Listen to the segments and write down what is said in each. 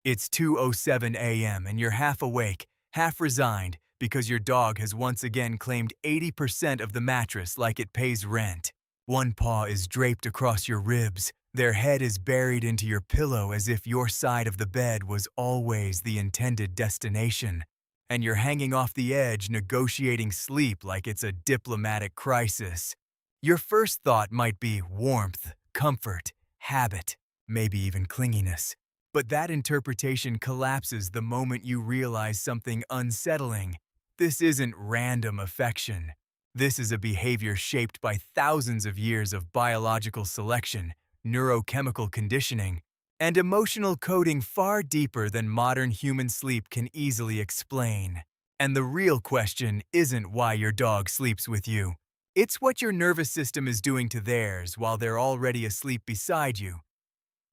It's 2:07 a.m. and you're half awake, half resigned because your dog has once again claimed 80% of the mattress like it pays rent. One paw is draped across your ribs, their head is buried into your pillow as if your side of the bed was always the intended destination. And you're hanging off the edge negotiating sleep like it's a diplomatic crisis. Your first thought might be warmth, comfort, habit, maybe even clinginess. But that interpretation collapses the moment you realize something unsettling. This isn't random affection. This is a behavior shaped by thousands of years of biological selection, neurochemical conditioning, and emotional coding far deeper than modern human sleep can easily explain. And the real question isn't why your dog sleeps with you. It's what your nervous system is doing to theirs while they're already asleep beside you.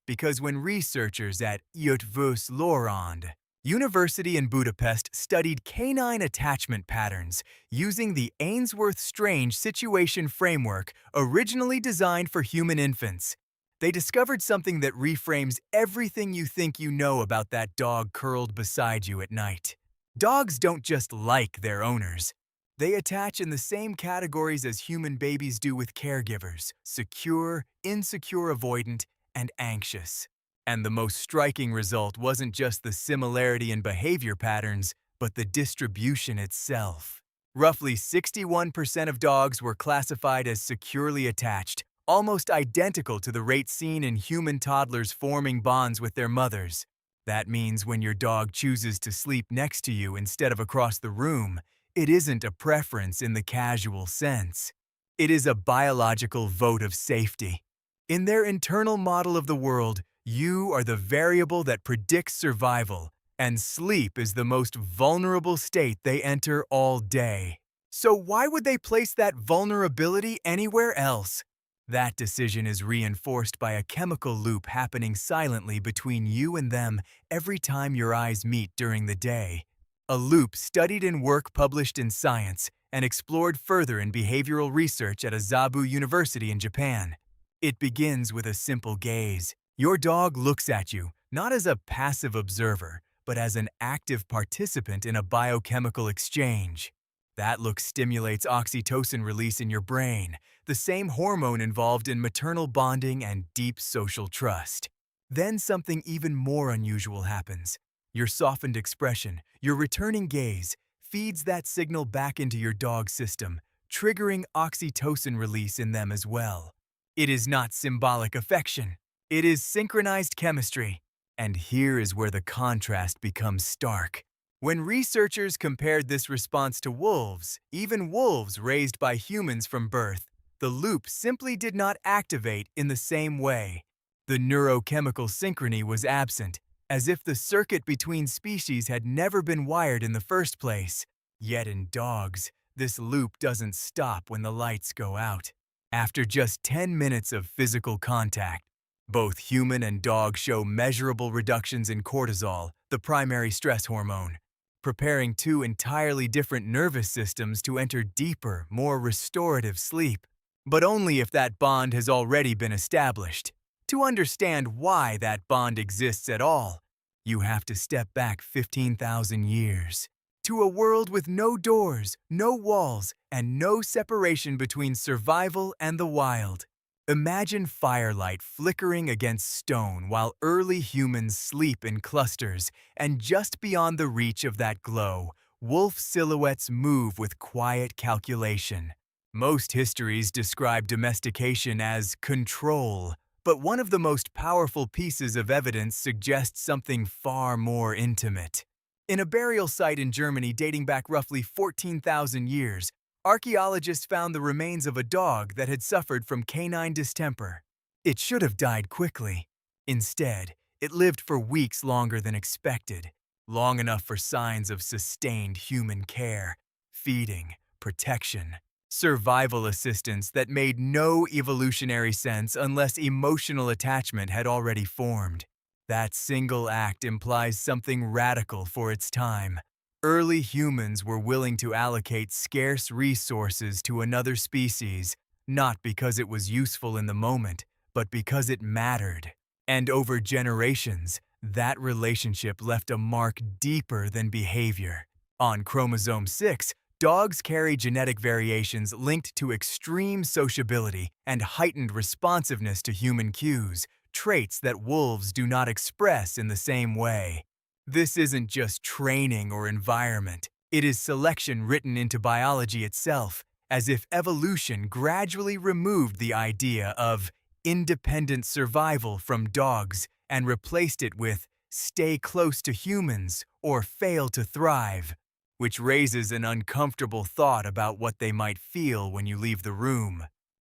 Because when researchers at Eötvös Loránd University in Budapest studied canine attachment patterns using the Ainsworth-Strange situation framework originally designed for human infants, they discovered something that reframes everything you think you know about that dog curled beside you at night. Dogs don't just like their owners. They attach in the same categories as human babies do with caregivers: secure, insecure, avoidant, and anxious. And the most striking result wasn't just the similarity in behavior patterns, but the distribution itself. Roughly 61% of dogs were classified as securely attached, almost identical to the rate seen in human toddlers forming bonds with their mothers. That means when your dog chooses to sleep next to you instead of across the room, it isn't a preference in the casual sense. It is a biological vote of safety. In their internal model of the world, you are the variable that predicts survival, and sleep is the most vulnerable state they enter all day. So why would they place that vulnerability anywhere else? That decision is reinforced by a chemical loop happening silently between you and them every time your eyes meet during the day. A loop studied in work published in Science and explored further in behavioral research at Azabu University in Japan. It begins with a simple gaze. Your dog looks at you, not as a passive observer, but as an active participant in a biochemical exchange. That look stimulates oxytocin release in your brain, the same hormone involved in maternal bonding and deep social trust. Then something even more unusual happens. Your softened expression, your returning gaze, feeds that signal back into your dog's system, triggering oxytocin release in them as well. It is not symbolic affection. It is synchronized chemistry. And here is where the contrast becomes stark. When researchers compared this response to wolves, even wolves raised by humans from birth, the loop simply did not activate in the same way. The neurochemical synchrony was absent, as if the circuit between species had never been wired in the first place. Yet in dogs, this loop doesn't stop when the lights go out. After just 10 minutes of physical contact, both human and dog show measurable reductions in cortisol, the primary stress hormone, preparing two entirely different nervous systems to enter deeper, more restorative sleep. But only if that bond has already been established. To understand why that bond exists at all, you have to step back 15,000 years. To a world with no doors, no walls, and no separation between survival and the wild. Imagine firelight flickering against stone while early humans sleep in clusters, and just beyond the reach of that glow, wolf silhouettes move with quiet calculation. Most histories describe domestication as control, but one of the most powerful pieces of evidence suggests something far more intimate. In a burial site in Germany dating back roughly 14,000 years, archaeologists found the remains of a dog that had suffered from canine distemper. It should have died quickly. Instead, it lived for weeks longer than expected, long enough for signs of sustained human care, feeding, protection, survival assistance that made no evolutionary sense unless emotional attachment had already formed. That single act implies something radical for its time. Early humans were willing to allocate scarce resources to another species, not because it was useful in the moment, but because it mattered. And over generations, That relationship left a mark deeper than behavior. On chromosome 6, dogs carry genetic variations linked to extreme sociability and heightened responsiveness to human cues, traits that wolves do not express in the same way. This isn't just training or environment. It is selection written into biology itself, as if evolution gradually removed the idea of independent survival from dogs and replaced it with stay close to humans or fail to thrive, which raises an uncomfortable thought about what they might feel when you leave the room.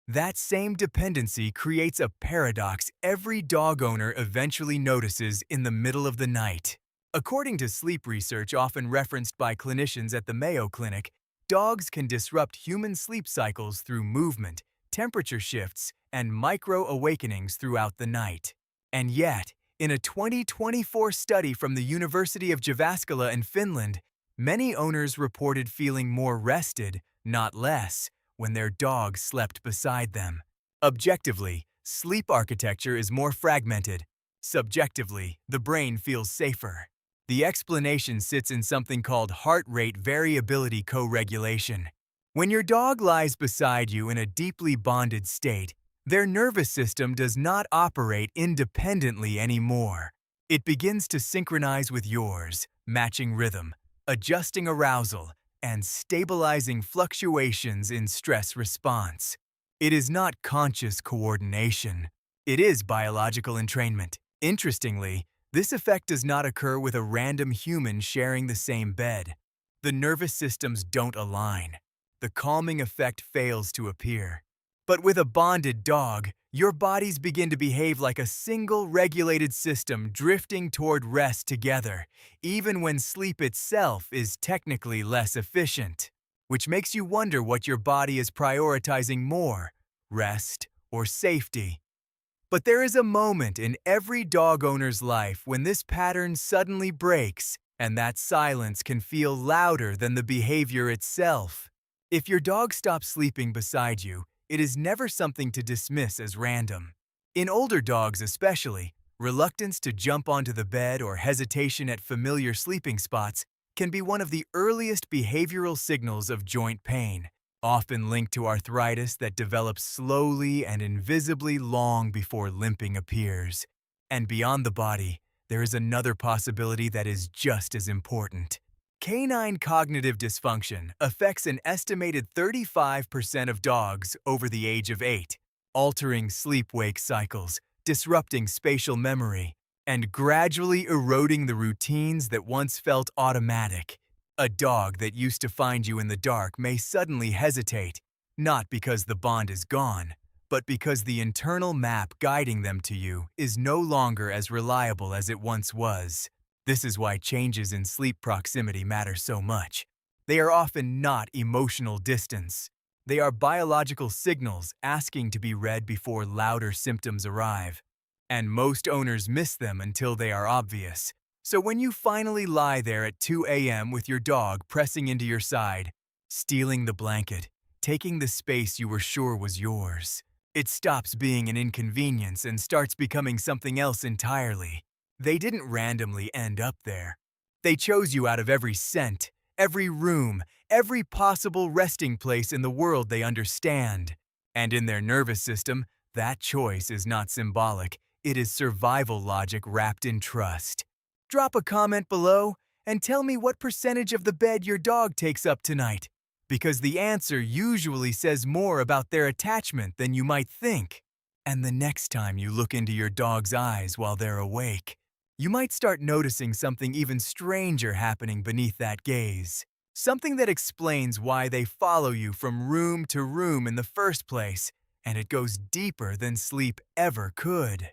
That same dependency creates a paradox every dog owner eventually notices in the middle of the night. According to sleep research often referenced by clinicians at the Mayo Clinic, dogs can disrupt human sleep cycles through movement, temperature shifts, and micro-awakenings throughout the night. And yet, in a 2024 study from the University of Jyväskylä in Finland, many owners reported feeling more rested, not less, when their dog slept beside them. Objectively, sleep architecture is more fragmented. Subjectively, the brain feels safer. The explanation sits in something called heart rate variability co-regulation. When your dog lies beside you in a deeply bonded state, their nervous system does not operate independently anymore. It begins to synchronize with yours, matching rhythm, adjusting arousal, and stabilizing fluctuations in stress response. It is not conscious coordination. It is biological entrainment. Interestingly, this effect does not occur with a random human sharing the same bed. The nervous systems don't align. The calming effect fails to appear. But with a bonded dog, your bodies begin to behave like a single regulated system drifting toward rest together, even when sleep itself is technically less efficient. Which makes you wonder what your body is prioritizing more, rest or safety. But there is a moment in every dog owner's life when this pattern suddenly breaks, and that silence can feel louder than the behavior itself. If your dog stops sleeping beside you, it is never something to dismiss as random. In older dogs especially, reluctance to jump onto the bed or hesitation at familiar sleeping spots can be one of the earliest behavioral signals of joint pain, often linked to arthritis that develops slowly and invisibly long before limping appears. And beyond the body, there is another possibility that is just as important. Canine cognitive dysfunction affects an estimated 35% of dogs over the age of 8, altering sleep-wake cycles, disrupting spatial memory, and gradually eroding the routines that once felt automatic. A dog that used to find you in the dark may suddenly hesitate, not because the bond is gone, but because the internal map guiding them to you is no longer as reliable as it once was. This is why changes in sleep proximity matter so much. They are often not emotional distance. They are biological signals asking to be read before louder symptoms arrive. And most owners miss them until they are obvious. So when you finally lie there at 2 a.m. with your dog pressing into your side, stealing the blanket, taking the space you were sure was yours, it stops being an inconvenience and starts becoming something else entirely. They didn't randomly end up there. They chose you out of every scent, every room, every possible resting place in the world they understand. And in their nervous system, that choice is not symbolic. It is survival logic wrapped in trust. Drop a comment below and tell me what percentage of the bed your dog takes up tonight, because the answer usually says more about their attachment than you might think. And the next time you look into your dog's eyes while they're awake, you might start noticing something even stranger happening beneath that gaze. Something that explains why they follow you from room to room in the first place, and it goes deeper than sleep ever could.